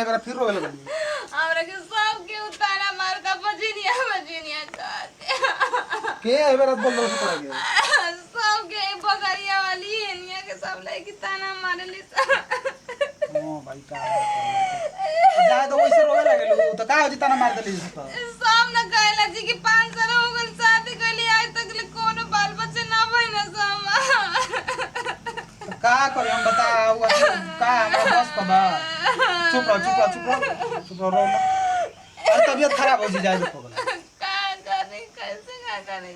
है बेरा फिर रोवे लगली हमरा के सब के उतारा मार का बजिनिया कहते के है बेरा बोल लो पड़ा के सब के बगरिया वाली एनिया के सब लड़की ताना मारली ओ भाई का जाए तो वैसे रोवे लगलू तो का होजी ताना मार देली तो सब न कहला जी कि 5 साल हो गइल शादी कइली आज तक ले कोनो बाल बच्चे ना भइल सब का करे हम बताओ का हमरा बस कबा चुप रहो रो अरे तबीयत खराब हो जाए देखो का करे कैसे का करे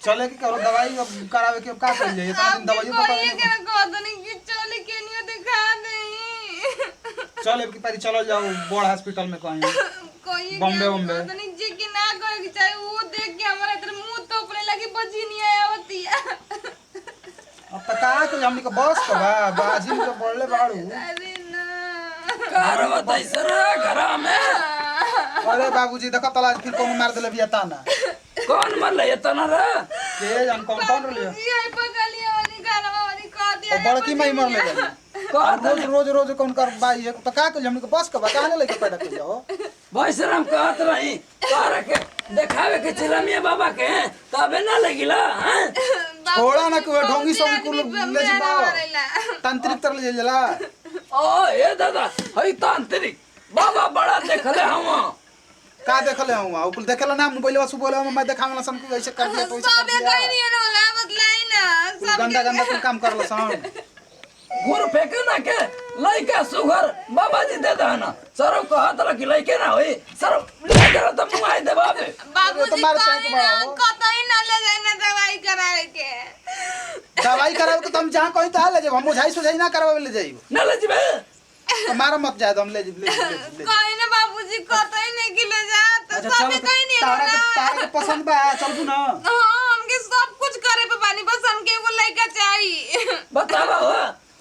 चले कि करो दवाई करावे के का कर जाए इतना दिन दवाई को ये के कहत नहीं कि चले के नियो दिखा दे चल अब की पारी चलो जाओ बड़ हॉस्पिटल में कहीं कोई बॉम्बे नहीं जी कि ना कहे कि चाहे वो देख के हमारा इधर मुंह तोपने लगी बजिनिया आवती है अब तो का को हमनी के बस का बा बाजी के बोलले बाड़ू अरे ना घर बताई सर घर में अरे बाबूजी देखो तला फिर कौन मार देले बिया ताना कौन मर ले तना रे के जान कौन लिया ये पगलिया वाली गाना वाली कह दिया और बड़की माई मर ले गई रोज कौन कर बाई है तो का को हमनी के बस का बा काहे लेके पैदा कर जाओ भैसराम कहत रही तार के देखावे के चिलमिया बाबा के तबे ना लगिला हैं छोड़ा ना के ढोंगी सब कुल ले जबा तांत्रिक तर ले जला ओ ए दादा हई तांत्रिक बाबा बड़ा देखले हम का देखले हूं आ कुल देखला ना मोबाइलवा से बोले मैं देखावला सन को ऐसे कर दिया तो ऐसे सब कहीं नहीं ना होला बतलाई ना सब गंदा कुल काम करला सन गुर फेंके ना के लइका सुगर बाबा जी दे देना सर कहत रह कि लइके ना होई सर ले जरा त मुआई दे बाबे बाबूजी कतई ना ले जाए ना दवाई करावे के तो तुम जहां कहीं तो ले जब हम बुझाई सुझाई ना करवावे ले जाइबो ना ले जबे तुम्हारा मत जाए हम ले कहीं ना बाबूजी कतई नहीं कि ले जा तो सब कहीं नहीं तारा के पसंद बा चलबू ना हां हमके सब कुछ करे पे पानी बस हमके वो लइका चाहिए बतावा हो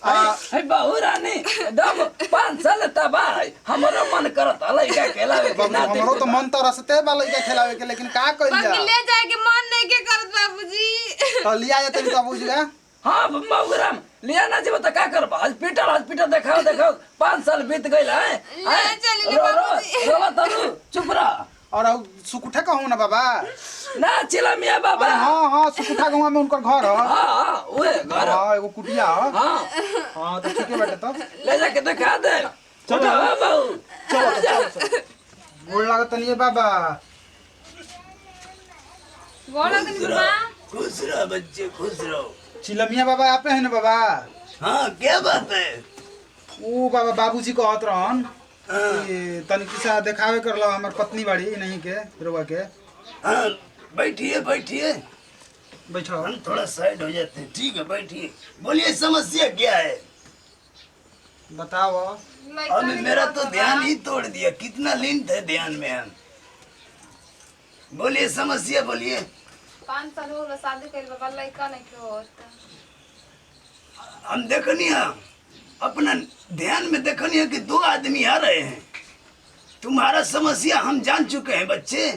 है बहु रानी दम 5 साल तबाह हमरो मन करत लइका खेलावे के ना हमरो तो मन तो रसते बा लइका खेलावे के लेकिन का कइल जा बाकी ले जाए के मन नहीं के करत बाबूजी तो लिया जाते तो बुझगा हां बहुराम लिया ना जीव त का करब हॉस्पिटल देखाओ 5 साल बीत गइल है चली बाबूजी रो तनु चुप रह और सुकुठा कहूं ना बाबा ना चिलमिया बाबा हां सुकुठा गांव में उनकर घर है हां ओए घर हां एगो कुटिया हां तो ठीक है बेटा तो ले जाके दिखा दे चलो बाबू चलो गोड़ लागत नहीं बाबा गोड़ लगन बाबा खुश रहो बच्चे खुश रहो चिलमिया बाबा आप है ना बाबा हां क्या बात है ओ बाबा बाबूजी को कहत रहन तनिक सा देखावे करलो हमर पत्नी बाड़ी नहीं के रोवा के हां बैठिए बैठो हम थोड़ा साइड हो जाते हैं ठीक है बैठिए बोलिए समस्या क्या है बताओ अभी मेरा तो ध्यान ही तोड़ दिया कितना लीन थे ध्यान में हम बोलिए समस्या बोलिए 5 साल हो गए शादी कइल बाबा लइका नहीं के होत हम देखनी है अपना ध्यान में देखनी है कि 2 आदमी आ रहे हैं तुम्हारा समस्या हम जान चुके हैं बच्चे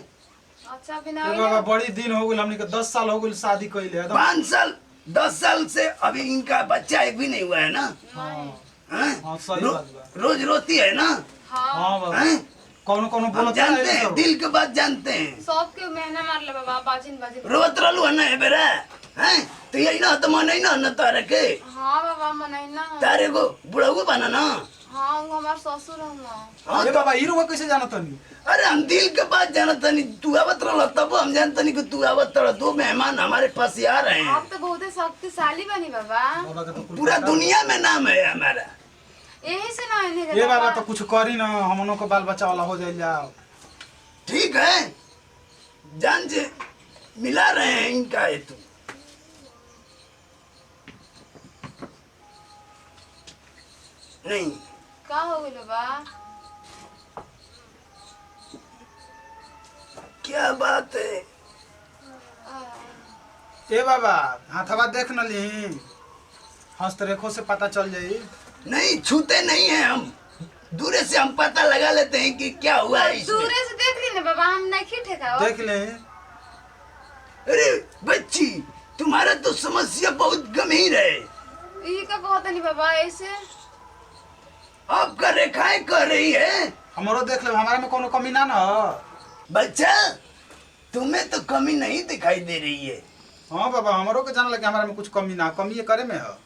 अच्छा बिना बाबा बड़ी दिन हो गई हमनी के 10 साल हो गई शादी कइले 5 साल 10 साल से अभी इनका बच्चा एक भी नहीं हुआ है ना हां सही बात बा रोज रोती है ना हां बाबा हैं? कौन बोलत जानते हैं दिल के बात जानते हैं सब के महीना मार ले बाबा बाजिन रोत रहलू है ना बेरा हैं तो यही ना तो मन ना न तारे के हां बाबा मनाई ना तारे को बुढ़ाऊ बना ना हां वो हमार ससुर हम अरे बाबा ई रुआ कैसे जानत नहीं अरे हम दिल के बात जानत नहीं तू आवत रहल तब हम जानत नहीं कि तू आवत रह 2 मेहमान हमारे पास आ रहे हैं आप तो बहुत शक्तिशाली बनी बाबा बाबा का तो पूरा दुनिया में नाम है हमारा यही से ना इन्हें ये बाबा तो कुछ करी ना हमनो को बाल बच्चा वाला हो जाए जाओ ठीक है जान जे मिला रहे हैं इनका हेतु नहीं का हो गइल बा क्या बात है ए बाबा हाथवा देख न ली हस्तरेखों से पता चल जाई नहीं छूते नहीं है हम दूर से हम पता लगा लेते हैं कि क्या हुआ है इसमें दूर से देख ली ना बाबा हम नहीं ठेका देख ले अरे बच्ची तुम्हारा तो समस्या बहुत गंभीर है ये का कहत नहीं बाबा ऐसे आपका रेखाएं कर रही है। हमरो देख ले, हमारे में कोनो कमी ना ना हो। बच्चा तुम्हें तो कमी नहीं दिखाई दे रही है। हाँ बाबा, हमरो के जान लगे हमारे में कुछ कमी ना, कमी ये करे में है।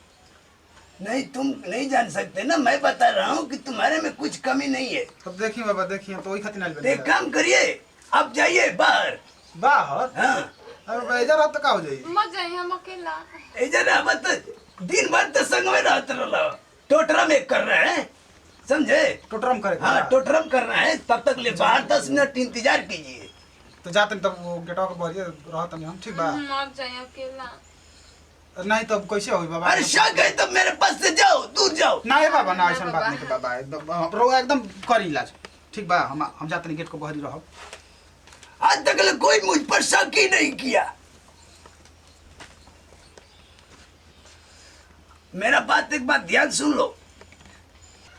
नहीं तुम नहीं जान सकते ना, मैं बता रहा हूँ कि तुम्हारे में कुछ कमी नहीं है। तब देखिए बाबा, देखिए तो वही खातिर तो एक काम करिए, आप जाइए बाहर। बाहर? हाँ अरे बाबा इधर तो का हो जाई? मत जाइए, हम अकेला। इधर अब दिन भर तो संग में रहते रहो, टोटरा में कर रहे हैं, समझे? टोटरम करे? हाँ टोटरम करना है, तब तक ले बाहर 10 मिनट इंतजार कीजिए। तो जाते तब वो गेटवा के बहरिए रहत हम, ठीक बा? मत जाइए अकेला। नहीं तब कैसे होई बाबा? अरे शक है तो मेरे पास से जाओ, दूर जाओ। नहीं बाबा, ना ऐसा बात नहीं के बाबा, एकदम रो एकदम कर इलाज, ठीक बा? हम जाते नहीं, गेट को बहरी रहो। आज तक ले कोई मुझ पर शक ही नहीं किया। मेरा बात एक बात ध्यान सुन लो,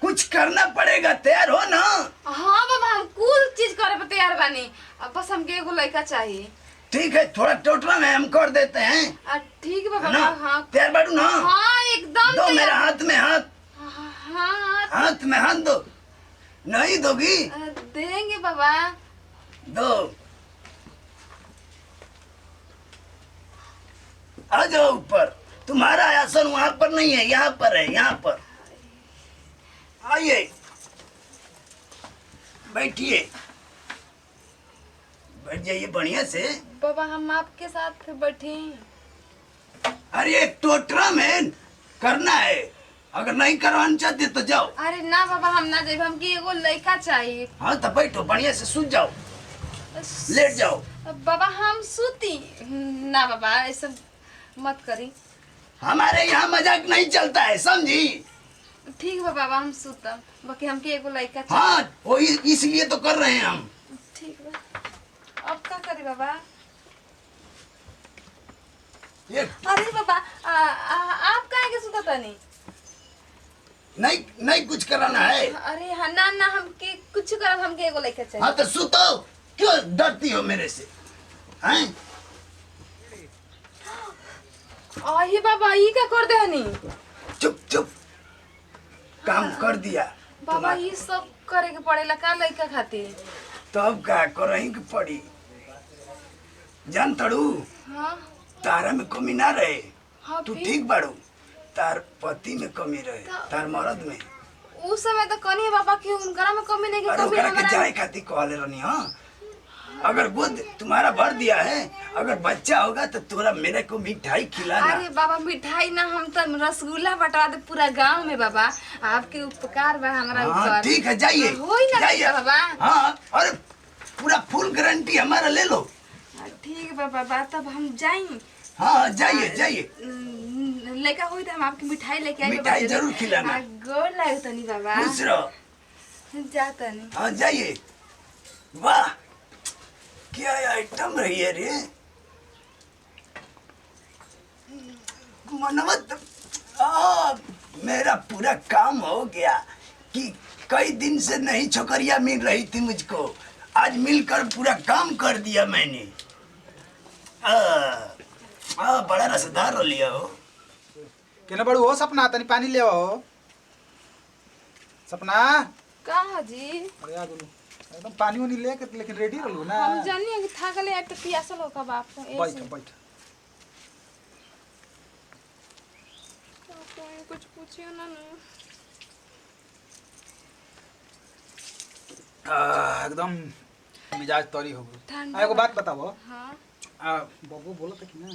कुछ करना पड़ेगा, तैयार हो ना? हाँ बाबा, हम कुल चीज करे पे तैयार बानी, अब बस हमके एगो लड़का चाहिए। ठीक है, थोड़ा टोटरा में हम कर देते हैं ठीक है बाबा। ना? हाँ तैयार बाड़ू ना? हाँ एकदम दो तैयार। मेरा हाथ में हाथ, हाँ हाथ में हाथ दो। नहीं दोगी? देंगे बाबा। दो। आ जाओ ऊपर, तुम्हारा आसन वहां पर नहीं है, यहाँ पर है, यहाँ पर आइए, बैठिए, बैठ जाइए बढ़िया से। बाबा हम आपके साथ बैठे। अरे एक टोटरा में करना है, अगर नहीं करवाना चाहते तो जाओ। अरे ना बाबा, हम ना जाए, हमके एगो लड़का चाहिए। हाँ तो बैठो, बढ़िया से सूझ जाओ, लेट जाओ। बाबा हम सूती ना बाबा, ऐसा मत करी। हमारे यहाँ मजाक नहीं चलता है, समझी? ठीक है बाबा, हम सूतम, बाकी हमके एगो लड़का चाहिए। हाँ वही इसलिए तो कर रहे हैं हम। ठीक है, अब क्या करे बाबा? ये अरे बाबा आप काहे के सुता तनी? नहीं कुछ कराना है। अरे हाँ ना ना, हमके कुछ करब, हमके एगो लड़का चाहिए। हाँ तो सुतो, क्यों डरती हो मेरे से? हैं? अरे बाबा ये क्या कर देहनी? चुप चुप, काम कर दिया। बाबा ये सब करे के पड़ेला का लड़का खातिर? तब का करही के पड़ी, जान तड़ू हाँ तारा में कमी ना रहे। हाँ तू फिर? ठीक बाड़ू, तार पति में कमी रहे, तार मर्द में। उस समय तो कनी बाबा की उनकरा में कमी नहीं, अरे कमी ओकरा के हमरा। जाए खातिर कहले रहनी। हाँ अगर गोद तुम्हारा भर दिया है, अगर बच्चा होगा तो तोरा मेरे को मिठाई खिलाना। अरे बाबा मिठाई ना, हम तो रसगुल्ला बटा दे पूरा गांव में बाबा, आपके उपकार बा हमरा हाँ ऊपर। ठीक है, जाइए होई ना जाइए बाबा। हाँ, अरे पूरा फुल गारंटी हमारा ले लो। ठीक है बाबा, तब हम जाएं। हाँ जाइए जाइए, लेका होई तो हम आपकी मिठाई लेके आएंगे। मिठाई जरूर खिलाना। गोर लागे तनी बाबा। खुश रहो। जा तनी। हाँ जाइए। वाह क्या आइटम रही है रे, मनमत। मेरा पूरा काम हो गया कि कई दिन से नहीं छोकरिया मिल रही थी मुझको, आज मिलकर पूरा काम कर दिया मैंने। बड़ा रसदार हो लिया हो। केना बड़ू हो सपना, तनी पानी ले आओ। सपना कहाँ जी? अरे आ गेलू, एकदम पानी वानी लेके लेकिन रेडी रहलू ना? हम जानी कि थाकले आए तो पियासल होगा बाप को। बैठ बैठ। कुछ पूछियो ना। एकदम मिजाज तोरी हो गई। ठंडा एगो बात बताओ। हाँ बाबू बोलो तो कि ना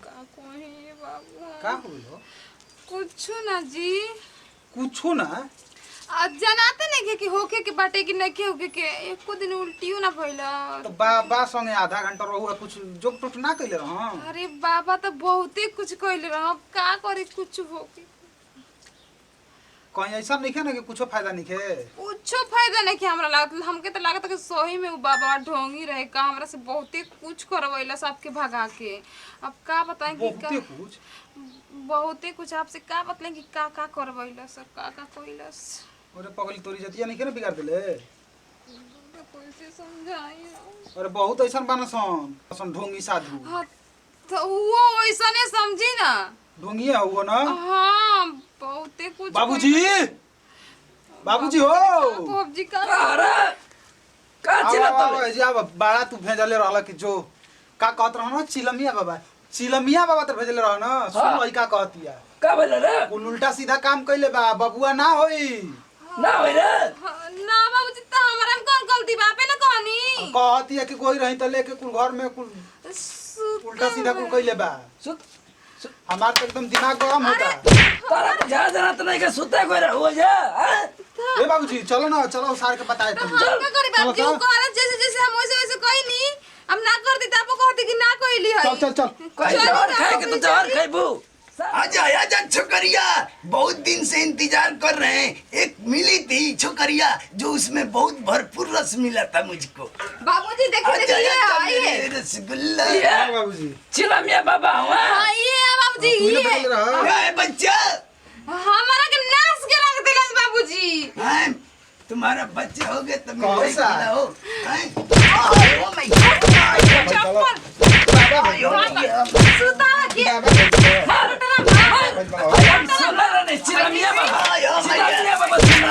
का कोई बाबू का होलो? कुछ ना जी, कुछो ना। आज जनाते नहीं कि होके के बाटे कि नहीं के होके के एको दिन उल्टियो ना भइला। तो बा संगे आधा घंटा रहू, कुछ जोक टोट ना कइले रह। अरे बाबा तो बहुते कुछ कइले रह, का करे कुछ होके। कहीं ऐसा नहीं है ना कि कुछो फायदा नहीं है? कुछो फायदा नहीं कि हमरा लागत, हमके तो लागत कि सही में उ बाबा ढोंगी रहे का, हमरा से बहुते कुछ करवैला सबके भगा के। अब का बताएं कि बहुते कुछ बहुते कुछ आपसे का बतलें कि का करवैला सब, का कइलस। अरे पगली तोरी जतिया नहीं ना बिगाड़ देले? कैसे समझाई? अरे बहुत ऐसा बानसन ढोंगी साधु। हाँ तो वो वैसा नहीं समझी ना। ढोंगिया हुआ ना? हाँ बहुते कुछ बाबूजी बाबूजी हो बाबूजी का अरे का चिल्ला तो जी अब बड़ा तू भेजले रहला कि जो का कहत रह ना चिलमिया बाबा तो भेजले रह ना सुन भाई का कहतिया का बोल रे कुल उल्टा सीधा काम कइले बा बबुआ ना होई ना होई रे ना बाबूजी तो हमरा में कौन गलती बापे ना कहनी कहतिया कि कोई रही त लेके कुल घर में कुल उल्टा सीधा कुल कइले बा सुत हमार तो एकदम दिमाग गरम होता तारा तो जा जना तो नहीं के सुते कोई रे हो जा ए बाबूजी चलो ना चलो सार के बताए तुम हम का करी बाबूजी वो कहत जैसे जैसे हम वैसे वैसे कोई नहीं हम ना कर दी तब कहती कि ना कोइली है चल कोई जहर खाए के तो जहर खाइबू आजा छोकरिया, बहुत दिन से इंतजार कर रहे हैं। एक मिली थी छोकरिया जो उसमें बहुत भरपूर रस मिला था मुझको। बाबूजी देखिए आइए रसगुल्ला बाबूजी चिल्ला मियां बाबा हुआ आइए बाबूजी ये क्या है बच्चा? हमारा के नाश के रख दिला बाबूजी। हैं? तुम्हारा बच्चा हो गया तो कौन मैं सा? हो ओ माय गॉड सुता के हम सुन रहे नहीं चिल्ला मियां बाबा आयो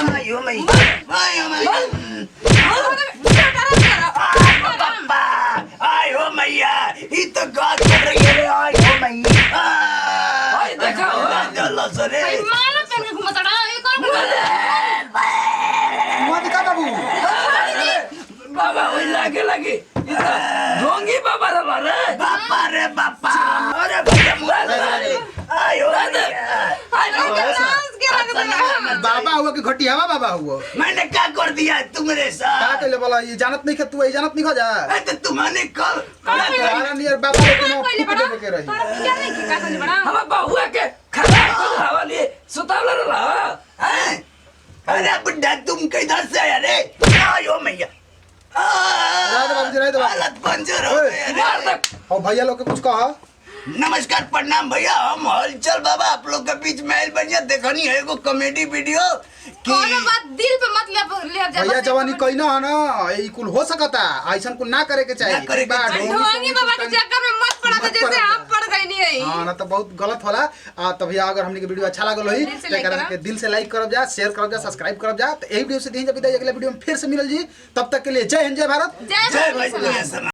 आयो मैया ये तो गाल कर रही है। आयो मैया हाय देखा चलो सरे माला पहन के घुमतड़ा ये कौन मुआ दिखा बाबू बाबा वही लागे ढोंगी बाबा रे बापा अरे भैया मुआ रे आयो नाश के रख दिला बाबा हुआ कि घटियावा बाबा हुआ मैंने क्या कर दिया तुम्हारे का साथ? कहले बोला ये जानत नहीं तू ये जानत नहीं खा जा तो तुम्हारे कल हमारा नियर बाबा लेकिन कोइली फूट बड़ा देवे के रही तोरा क्या नहीं की का कहली बड़ा हम बहुआ के खड़ा कर हवाली सुतावला रहा हैं? अरे बुड्ढा तुम किधर से आया रे? आयो मैया रह दे हालत पंचर हो गए मार रे। दे और भैया लोग के कुछ कहा नमस्कार प्रणाम भैया, हम हलचल बाबा आप लोग के बीच में आइल बनिया देखनी है एगो कॉमेडी वीडियो कि कोनो बात दिल पे मत ले जा भैया जवानी कइना है ना ये कुल हो सकता ऐसा कुल ना करे के चाहिए ना करे के चाहिए। ढोंगी बाबा के चक्कर में मत पड़ा तो जैसे आप पड़ गई नहीं है हां ना तो बहुत गलत होला तो भैया अगर हमनी के वीडियो अच्छा लागल होई दिल से तो like एकरा करब। के दिल से लाइक करब जा, शेयर करब जा, सब्सक्राइब करब जा। तो यही वीडियो से दिन जब विदाई अगले वीडियो में फिर से मिलल जी, तब तक के लिए जय हिंद जय भारत। जय भाई